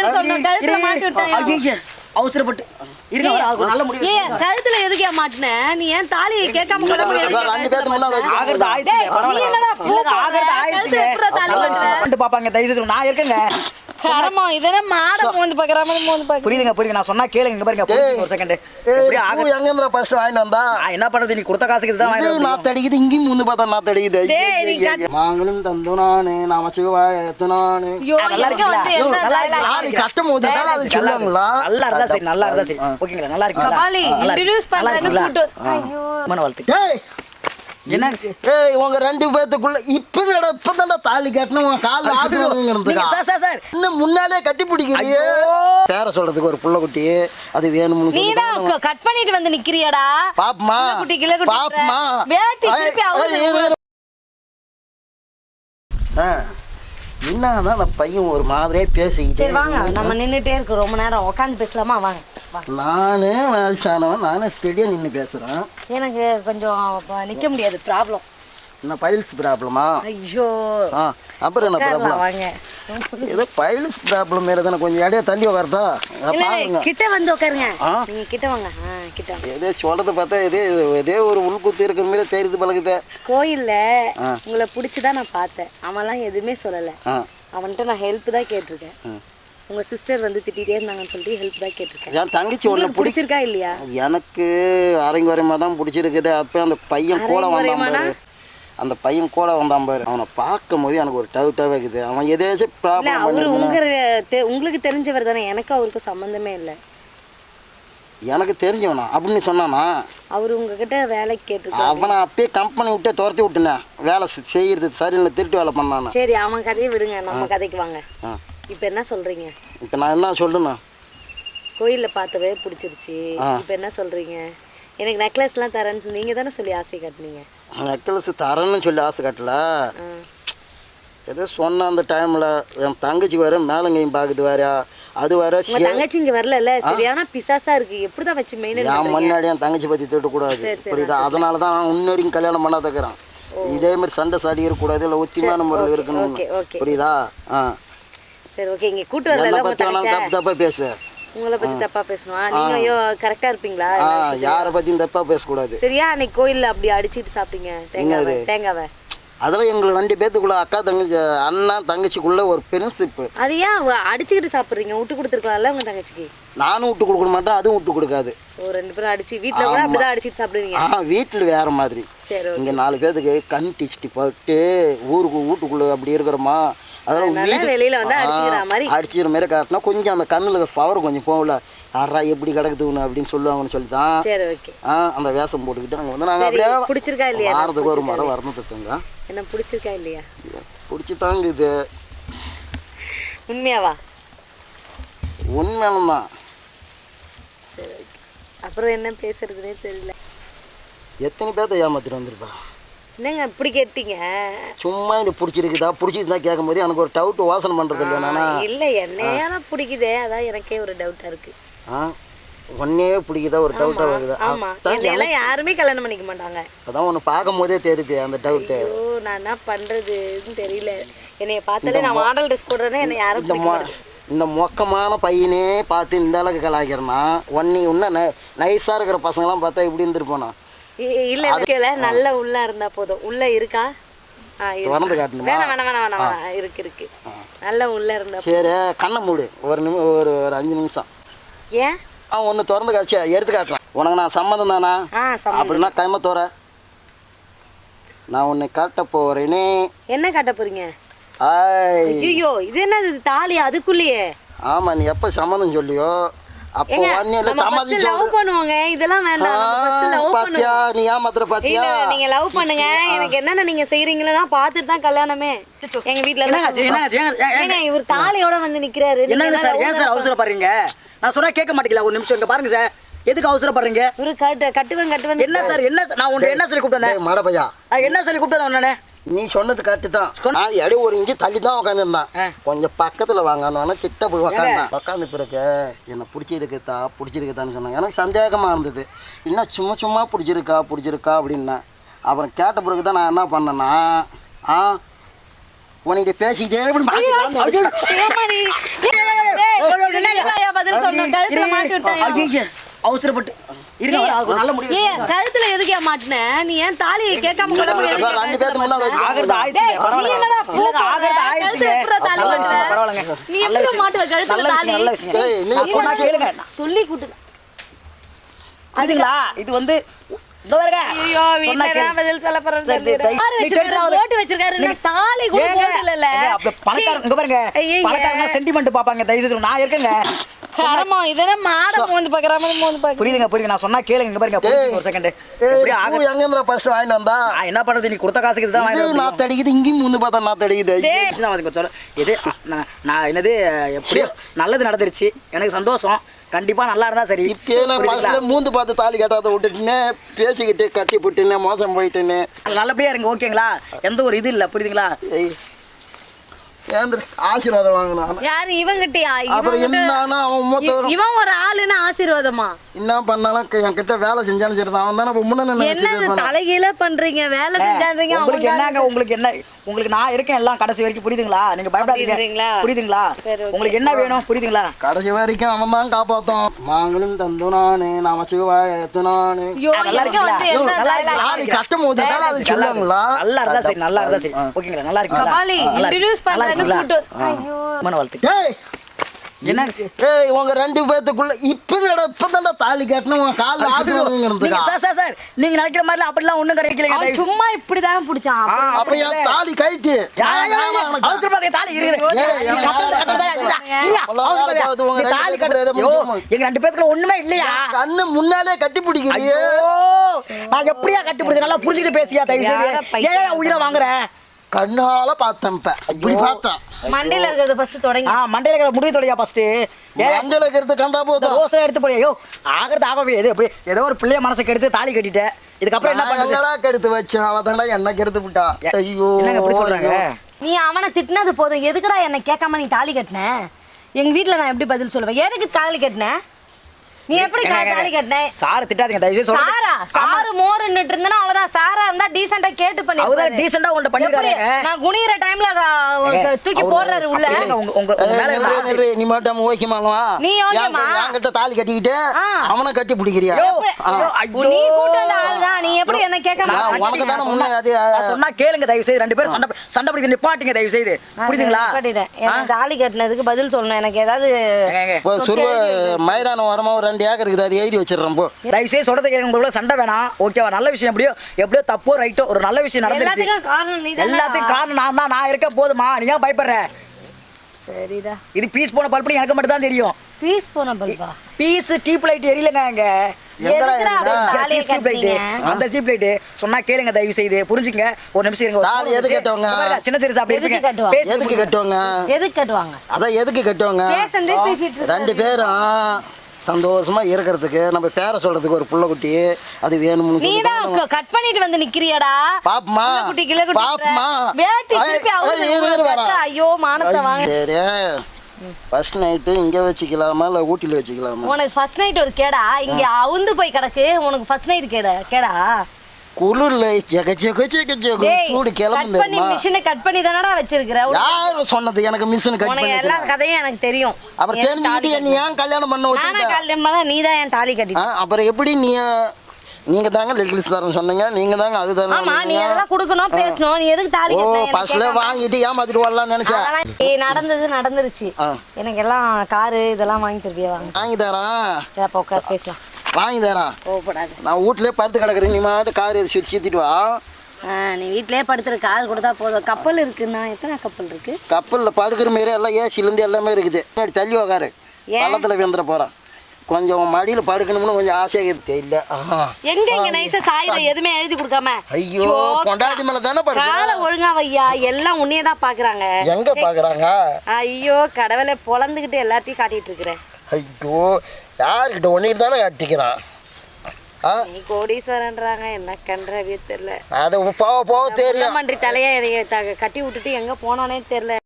மாட்டுன்னு சொன்னேன் கழுத்துல மாட்டி விட்டேன் அவசரப்பட்டு இருங்க நல்ல முடிவு ஏய் கழுத்துல எதுக்கே மாட்டனே நீ ஏன் தாலியை கேட்காம கொள்ள ஆகறது ஆயிடுச்சு பாப்பாங்க தயவு நான் இருக்கேங்க கரமா இதெல்லாம் மாட மோந்து பாக்குற மாதிரி மோந்து பாக்குறேன் புரியுதுங்க நான் சொன்னா கேளுங்க இங்க பாருங்க ஒரு செகண்ட் எப்படி ஆக எங்கேம்ரா ஃபர்ஸ்ட் வாங்கிட்டு வந்தா என்ன பண்றது நீ கொடுத்த காசுக்கு தான் வாங்கிட்டு நான் தடிக்குது இங்கேயும் முன்னு பார்த்தா நான் தடிக்குது மாங்களும் தந்து நானு நாம சிவாயத்துனானு நல்லா இருக்கீங்களா கட்டும் போது அது சொல்லுவாங்களா நல்லா இருந்தா சரி நல்லா இருந்தா சரி ஓகேங்களா நல்லா இருக்கீங்களா கபாலி இன்ட்ரோ듀ce பண்றேன்னு கூட்டு ஐயோ மன வாழ்த்து என்ன ஏய் உங்க ரெண்டு பேத்துக்குள்ள இப்பதான்டா தாலி கட்டணும் கால் ஆடுறதுக்கு சார் இன்னும் முன்னாலே கட்டி பிடிக்கிறீங்க பேர சொல்றதுக்கு ஒரு புள்ள குட்டி அது வேணும்னு நீதான் கட் பண்ணிட்டு வந்து நிக்கிறியாடா பாப்பமா குட்டி கிளை குட்டி பாப்பமா வேட்டி திருப்பி அவங்க என்னதான் அந்த பையன் ஒரு மாதிரியே பேசிக்கிட்டு சரி வாங்க நம்ம நின்னுட்டே இருக்கோம் ரொம்ப நேரம் உட்காந்து பேசலாமா வாங்க நானு வயசானவன் நானே ஸ்டெடியா நின்று பேசுறேன் எனக்கு கொஞ்சம் நிக்க முடியாது ப்ராப்ளம் என்ன பைல்ஸ் ப்ராப்ளமா ஐயோ அப்புறம் என்ன ப்ராப்ளம் வாங்க ஏதோ பைல்ஸ் ப்ராப்ளம் தானே கொஞ்சம் இடையே தள்ளி உட்கார்த்தா பாருங்க கிட்ட வந்து உட்காருங்க நீங்க கிட்ட வாங்க கிட்ட ஏதோ சொல்றத பார்த்தா இதே ஒரு உள்குத்து இருக்கிற மாதிரி தெரியுது பழகுது கோயில்ல உங்களை பிடிச்சிதான் நான் பார்த்தேன் அவன்லாம் எதுவுமே சொல்லல அவன்கிட்ட நான் ஹெல்ப் தான் கேட்டிருக்கேன் உங்க சிஸ்டர் வந்து திட்டிகிட்டே இருந்தாங்கன்னு சொல்லிட்டு ஹெல்ப் தான் கேட்டிருக்கேன் என் தங்கச்சி ஒன்று பிடிச்சிருக்கா இல்லையா எனக்கு அரங்குவரமா தான் பிடிச்சிருக்குது அப்போ அந்த பையன் கூட வந்தான் பாரு அந்த பையன் கூட வந்தான் பாரு அவனை பார்க்கும் போது எனக்கு ஒரு டவுட்டாகவே இருக்குது அவன் எதாச்சும் ப்ராப்ளம் அவரு உங்களுக்கு தெரிஞ்சவர் தானே எனக்கு அவருக்கு சம்மந்தமே இல்லை எனக்கு தெரிஞ்சவனா அப்படின்னு சொன்னானா அவர் உங்ககிட்ட வேலைக்கு கேட்டிருக்காரு அவனை அப்பயே கம்பெனி விட்டே துரத்தி விட்டுனேன் வேலை செய்யறது சரின்னு திருட்டு வேலை பண்ணானா சரி அவன் கதையை விடுங்க நம்ம கதைக்கு வாங்க இப்போ என்ன சொல்றீங்க இப்போ நான் என்ன சொல்லணும் கோயில்ல பார்த்தவே பிடிச்சிருச்சு இப்போ என்ன சொல்றீங்க எனக்கு நெக்லஸ்லாம் தரேன்னு நீங்க தானே சொல்லி ஆசை காட்டுனீங்க நெக்லஸ் தரேன்னு சொல்லி ஆசை காட்டல ஏதோ சொன்ன அந்த டைம்ல என் தங்கச்சி வேற மேலங்கையும் பாக்குது வேற அது வேற தங்கச்சி இங்க வரல சரியான பிசாசா இருக்கு எப்படிதான் வச்சு மெயினா நான் முன்னாடி என் தங்கச்சி பத்தி திட்டக்கூடாது புரியுதா அதனாலதான் இன்னொரு கல்யாணம் பண்ணாதக்கிறேன் இதே மாதிரி சண்டை சாடி இருக்கக்கூடாது இல்லை ஒத்திமான முறையில் இருக்கணும் புரியுதா சரி ஓகே இங்க கூட்டு வரல தப்பா பேசு உங்களை பத்தி தப்பா பேசணும் நீங்க ஐயோ கரெக்டா இருப்பீங்களா யாரை பத்தியும் தப்பா பேசக்கூடாது சரியா அன்னைக்கு கோயில்ல அப்படி அடிச்சிட்டு சாப்பிட்டீங்க தேங்காவை அதெல்லாம் எங்களுக்கு 2 பேத்துக்குள்ள அக்கா தங்கச்சி அண்ணா தங்கச்சிக்குள்ள ஒரு ஃப்ரெண்ட்ஷிப் அது ஏன் அடிச்சுக்கிட்டு சாப்பிடுறீங்க விட்டு கொடுத்துருக்கலாம்ல உங்க தங்கச்சிக்கு நானும் விட்டு கொடுக்க மாட்டேன் அதுவும் விட்டு கொடுக்காது ஓ 2 பேரும் அடிச்சு வீட்டுல கூட அப்படிதான் அடிச்சிட்டு சாப்பிடுவீங்க வீட்டுல வேற மாதிரி சரி இங்க 4 பேத்துக்கு கண் டிஸ்டி போட்டு வீட்டுக்குள்ள அப்படி இருக்கிறோமா அதெல்லாம் வெளியில வந்து அடிச்சுக்கிற மாதிரி காட்டினா கொஞ்சம் அந்த கண்ணுல பவர் கொஞ்சம் போகல யாரா எப்படி கிடக்குதுன்னு அப்படின்னு சொல்லுவாங்கன்னு சொல்லிதான் அந்த வேஷம் போட்டுக்கிட்டு அங்கே வந்து நாங்கள் அப்படியே பிடிச்சிருக்கா இல்லையா வாரத்துக்கு ஒரு முறை வரணும் தத்துங்க என்ன பிடிச்சிருக்கா இல்லையா பிடிச்சிதாங்க இது உண்மையாவா உண்மையானதான் அப்புறம் என்ன பேசுறதுனே தெரியல எத்தனை பேர்த்த ஏமாத்திட்டு வந்திருப்பா என்னங்க இப்படி கேட்டீங்க சும்மா இது பிடிச்சிருக்குதா கேட்கும் போது எனக்கு ஒரு டவுட் வாசனை பண்றது இல்லையா நானா இல்ல என்னையால பிடிக்குதே அதான் எனக்கே ஒரு டவுட்டா இருக்கு ஒன்னே பிடிக்குதா ஒரு டவுட்டா வருது ஆமா என்னையெல்லாம் யாருமே கல்யாணம் பண்ணிக்க மாட்டாங்க அதான் ஒன்னு பார்க்கும் போதே தெரியுது அந்த டவுட் நான் என்ன பண்றதுன்னு தெரியல என்னைய பார்த்தாலே நான் மாடல் ட்ரெஸ் போடுறேன்னா என்ன யாரும் இந்த மொக்கமான பையனே பார்த்து இந்த அளவுக்கு கலாய்க்கிறேன்னா இன்னும் நைஸா இருக்கிற பசங்களாம் பார்த்தா இப்படி இருந்துருப்போனா இல்ல இருக்கல நல்ல உள்ள இருந்தா போதும் உள்ள இருக்கா திறந்து காட்டணுமா வேணாம் இருக்கு நல்ல உள்ள இருந்தா சரி கண்ணை மூடு ஒரு 5 நிமிஷம் ஏன் ஒன்னு திறந்து காட்சி எடுத்து காட்டலாம் உனக்கு நான் சம்மதம் தானா அப்படின்னா கைம தோற நான் உன்னை காட்ட போறேனே என்ன காட்ட போறீங்க ஐயோ இது என்னது தாலி அதுக்குள்ளேயே ஆமா நீ எப்ப சம்மதம் சொல்லியோ அப்போ லவ் பண்ணுவாங்க இதெல்லாம் வேண்டாம் பாத்தியா நீ ஏமாத்துற பாத்தியா நீங்க லவ் பண்ணுங்க எனக்கு என்னென்ன நீங்க செய்றீங்களா பார்த்துட்டு தான் கல்யாணமே எங்க வீட்ல இவர் தாலியோட வந்து நிக்கிறாரு என்னங்க சார் ஏன் சார் அவசரப்படுறீங்க நான் சொன்னா கேட்க மாட்டீங்களா ஒரு நிமிஷம் இங்க பாருங்க சார் எதுக்கு அவசரப்படுறீங்க ஒரு கட்டுவன் என்ன சார் என்ன நான் உன்னை என்ன சொல்லி கூப்பிட்டேன் மாட பையா என்ன சொல்லி கூப்பிட்டேன் உடனே நீ சொன்னது கரெக்டு தான் நான் இடையே ஒரு இஞ்சி தள்ளி தான் உட்காந்துருந்தேன் கொஞ்சம் பக்கத்தில் வாங்கன்னு கிட்ட போய் உட்காந்து பிறகு என்னை பிடிச்சிருக்குதான்னு சொன்னாங்க எனக்கு சந்தேகமாக இருந்தது என்ன சும்மா பிடிச்சிருக்கா அப்படின்னா அப்புறம் கேட்ட பிறகு தான் நான் என்ன பண்ணேன்னா உனக்கிட்ட பேசிக்கிட்டே என்னய்யா பதில் சொன்னேன்? கழுத்துல மாட்டி விட்டாயா? ஐயோ, அவசரப்பட்டு இருங்க, ஒரு நல்ல முடிவு ஏய், கழுத்துல எதுக்கு மாட்டின? நீ ஏன் தாலியை கேட்காம கொள்ள முடியாது? ரெண்டு பேருக்கு முன்னாடி வச்சு ஆகிறது ஆயிடுச்சு நீ பரவாயில்ல என்னடா பூ இல்லங்க, போடுற? ஆகிறது ஆயிடுச்சு கழுத்துல எப்படிடா தாலி நல்ல விஷயம் கட்டுற? பரவாயில்லைங்க நீ நல்ல எப்படி விஷயம் மாட்டுவ கழுத்துல நல்ல தாலி? விஷயம் நல்ல விஷயம் ஏய், நீ நான் சொன்னா கேளுங்க சொல்லி கூட்டு. அதுங்களா இது வந்து இதோ வருங்க ஐயோ, சொன்னா வீட்ல கேளு. தான் பதில் சொல்ல போறேன். சரி, சரி, சரி. யாரு நீ வச்சிருக்காரு? கேட்டாவது. போட்டு வச்சிருக்காரு. என்ன தாலி கூட ஏங்க, போடலல. ஏங்க, அப்ப பணக்காரங்க இங்க பாருங்க ஐயே. பணக்காரங்க சென்டிமெண்ட் பாப்பாங்க தயவு செய்து நான் இருக்கேங்க கரமா இதெல்லாம் மாட மோந்து பாக்குற மாதிரி மோந்து பாக்குற. புரியுதுங்க நான் சொன்னா கேளுங்க இங்க பாருங்க புரியுதுங்க, ஒரு செகண்ட் எப்படியே ஆக எங்க ஃபர்ஸ்ட் வாங்கிட்டு வந்தா நான் என்ன பண்றது நீ கொடுத்த காசுக்கு இதுதான் இது வாங்கிட்டு நாத்து அடிக்குது இங்கேயும் முன்னு பார்த்தா நாத்து அடிக்குது இது நான் என்னது எப்படியோ நல்லது நடந்துருச்சு எனக்கு சந்தோஷம் கண்டிப்பா நல்லா இருந்தா சரி இப்பயே நான் ஃபர்ஸ்ட்ல மூந்து பார்த்து தாலி கட்டாத விட்டுட்டுனே பேசிக்கிட்டு கத்தி போட்டுனே மோசம் போயிட்டுனே நல்லபடியா இருங்க ஓகேங்களா எந்த ஒரு இது இல்ல புரியுதுங்களா ஆசீர்வாதம் வாங்கணும் யாரு இவங்கிட்டயா? அப்புறம் என்னன்னா அவன் மூத்த இவன் ஒரு ஆளுன்னு ஆசீர்வாதமா? என்ன பண்ணாலும் என் கிட்ட வேலை செஞ்சாலும் சரி அவன் தானே முன்ன என்னது தலைகீழ பண்றீங்க? வேலை செஞ்சான்றீங்க. உங்களுக்கு என்னங்க உங்களுக்கு நான் இருக்கேன் எல்லாம் கடைசி வரைக்கும் புரியுதுங்களா நீங்க பயப்படாதீங்க அப்படின்றீங்களா? புரியுதுங்களா சரி, okay. உங்களுக்கு என்ன வேணும் புரியுதுங்களா கடைசி வரைக்கும் அவன் தான் காப்பாத்தோம் மாங்களும் தந்து நானு நாம சிவாயத்து நானு ஐயோ, நல்லா எனக்கு வந்து இருக்கீங்களா? என்ன நல்லா dialogue? தாலி கட்டும் போது தான் அது சொல்லுவாங்களா நல்லா இருந்தா சரி நல்லா இருந்தா சரி ஓகேங்களா நல்லா கபாலி, introduce பண்றேன்னு கூட்டு. ஐயோ. வாழ்த்து ஏய் என்ன ஏய் உங்க ரெண்டு பேத்துக்குள்ள இப்பதான் தாலி கட்டணும் உன் காலில் நீங்க சார் நீங்க நினைக்கிற மாதிரி அப்படிலாம் ஒண்ணும் கிடைக்கலங்க அவன் தயவு செய்து. சும்மா இப்படிதான் புடிச்சான். அப்ப என் தாலி கைட்டு அவசரப்படாதீங்க, தாலி இருங்க. ஏய், நீங்க கட்டுறது கட்டுறதா இல்ல. இல்ல, அவசரப்படாதீங்க. உங்க நீ ரெண்டு தாலி பேத்துக்குள்ள கட்டு- ஏதோ ஐயோ, முடியுமா? எங்க ரெண்டு பேத்துக்குள்ள ஒண்ணுமே இல்லையா கண்ணு முன்னாலே கட்டி பிடிக்கிறீ ஐயோ நான் எப்படியா கட்டி பிடிச்சேன் நல்லா புரிஞ்சுக்கிட்டு பேசியா தயவு யார செய்து பைத்தியம் ஏன் உயிரை வாங்குற கண்ணால பார்த்தேன் இப்படி பார்த்தேன் மண்டையில இருக்கிறது ஃபர்ஸ்ட் தொடங்கி. மண்டையில இருக்கிற முடிவு தொலையா ஃபர்ஸ்ட் மண்டல இருக்கிறது கண்டா போதும் ரோஸ் எடுத்து போய் ஐயோ ஆகிறது ஆகவே எது எப்படி ஏதோ ஒரு பிள்ளைய மனசுக்கு எடுத்து தாலி கட்டிட்டேன் இதுக்கப்புறம் என்ன பண்றது என்னடா கெடுத்து வச்சேன் அவ தாண்டா என்ன கெடுத்து விட்டா ஐயோ என்னங்க இப்படி சொல்றாங்க நீ அவனை திட்டினது போதும். எதுக்குடா என்னை கேட்காம நீ தாலி கட்டின? எங்க வீட்ல நான் எப்படி பதில் சொல்லுவேன்? எதுக்கு தாலி கட்டின? நீ எப்படி தாலி கட்டின? சார் திட்டாதீங்க தயவு செய்து சொல்லுங்க சாரா சாரு மோருன்னுட்டு இருந்தா அவ்வளவுதான். சாரா இருந்தா டீசெண்டா கேட்டு பண்ணி. அவதான் டீசெண்டா உன்கிட்ட பண்ணிருக்காருங்க நான் குனிற டைம்ல தூக்கி போடுறாரு உள்ள. உங்க மேல இருந்த ஆசை. நீ மட்டும் ஓகேமாவா நீ ஓகேமா? என்கிட்ட தாலி கட்டிக்கிட்டு அவனை கட்டி பிடிக்கிறியா ஐயோ, நீ கூட்ட வந்த ஆள்தான். நீ எப்படி என்ன கேட்காம? உனக்கு தானே முன்ன அது நான் சொன்னா கேளுங்க தயவு செய்து ரெண்டு பேரும் சண்டை பிடிக்க நிப்பாட்டுங்க தயவு செய்து புரியுதுங்களா எனக்கு தாலி கட்டினதுக்கு பதில் சொல்லணும். எனக்கு ஏதாவது சுருவ மைதானம் வரமா ஒரு 2 ஏக்கர் இருக்குது அது எழுதி வச்சிடறோம் போ தயவு செய்து சொல்றதை கேளுங்க உங்களோட சண்டை வேணாம் ஓகேவா நல்ல விஷயம் எப்படியோ தப்போ ரைட்டோ ஒரு நல்ல விஷயம் நடந்துருச்சு எல்லாத்துக்கும் காரணம் நீதான். எல்லாத்துக்கும் காரணம் நான் தான் நான் இருக்க போதுமா நீ ஏன் பயப்படுற சரிடா. இது பீஸ் போன பல்பு எனக்கு மட்டும் தான் தெரியும் பீஸ் போன பல்பா? பீஸ் டீப் லைட் எரியலங்க அங்க எதுக்குடா அப்படி தாலியை டீப் லைட் கட்டுறீங்க? அந்த டீப் லைட் சொன்னா கேளுங்க தயவு செய்து புரிஞ்சுங்க ஒரு நிமிஷம் இருங்க தாலி எதுக்கு கட்டுவாங்க? சின்ன சிறுசு அப்படி எதுக்கு இருப்பீங்க கட்டுவாங்க? பேசி எதுக்கு கட்டுவாங்க எதுக்கு கட்டுவாங்க? அதான் எதுக்கு கட்டுவாங்க பேசந்தே பேசிட்டு இருக்காரு. 2 பேரும் சந்தோஷமா இருக்கிறதுக்கு நம்ம பேரை சொல்றதுக்கு ஒரு புள்ள குட்டி அது வேணும்னு சொல்லி நீதான் கட் பண்ணிட்டு வந்து நிக்கிறியாடா? பாப்பமா குட்டி கிளை குட்டி பாப்பமா வேட்டி திருப்பி அவரு ஐயோ மானத்தை வாங்க. சரி ஃபர்ஸ்ட் நைட்டு இங்க வச்சுக்கலாமா இல்ல ஊட்டில வச்சுக்கலாமா உனக்கு ஃபர்ஸ்ட் நைட் ஒரு கேடா இங்க அவுந்து போய் கிடக்கு. உனக்கு ஃபர்ஸ்ட் நைட் கேடா குளிர்ல ஜெக ஜெக ஜெக ஜெக சூடு கட் கிளம்பு பண்ணி மிஷினை கட் பண்ணி தானடா வச்சிருக்கிற. யாரு சொன்னது எனக்கு மிஷின் கட் உனக்கு பண்ணி எல்லா கதையும் எனக்கு தெரியும். அப்புறம் தெரிஞ்சுக்கிட்டு நீ ஏன் கல்யாணம் பண்ண நானா வச்சுக்கிட்ட கல்யாணம் பண்ணா நீதான் என் தாலி கட்டி. அப்புறம் எப்படி நீங்க தாங்க லெகில்ஸ் தரேன் சொன்னீங்க நீங்க தாங்க அது தானே ஆமா நீ அதெல்லாம் கொடுக்கணும் பேசணும். நீ எதுக்கு தாலி ஓ கட்டின? ஃபர்ஸ்ட்ல வாங்கிட்டு ஏமாத்திட்டு வரலாம்னு நினைச்சேன் நடந்துருச்சு. எனக்கு எல்லாம் காரு இதெல்லாம் வாங்கி தருவியா? வாங்கி தரேன் சரி அப்ப உட்கார் பேசலாம். வாங்கி தரேன் கோவப்படாது. நான் வீட்லயே படுத்து கிடக்குறேன் நீ மாதிரி கார் சுத்திட்டு வா நீ வீட்லயே படுத்துற கார் கொடுத்தா போதும். கப்பல் இருக்குன்னா எத்தனை கப்பல் இருக்கு? கப்பல்ல படுக்கிற மாரி எல்லாம் ஏசில இருந்து எல்லாமே இருக்குது பின்னாடி தள்ளி உக்காரு பள்ளத்துல விழுந்துட போறேன் கொஞ்சம் மடியில படுக்கணும்னு கொஞ்சம் ஆசையா இருக்கு இல்ல எங்க இங்க நைஸா சாயில எதுவுமே எழுதி கொடுக்காம ஐயோ பொண்டாட்டி மேல தானே காலை ஒழுங்கா வையா. எல்லாம் உன்னையே தான் பாக்குறாங்க. எங்க பாக்குறாங்க ஐயோ கடவுளை பொழந்துகிட்டு எல்லாத்தையும் காட்டிட்டு இருக்கிறேன். ஐயோ யாருக்கிட்ட ஒன்னிட்டு தானே கட்டிக்கிறான் நீ கோடீஸ்வரன்றாங்க என்ன கன்றவே தெரியல. அது போக போக தெரியும் மன்றி தலைய கட்டி விட்டுட்டு எங்க போனானே தெரியல.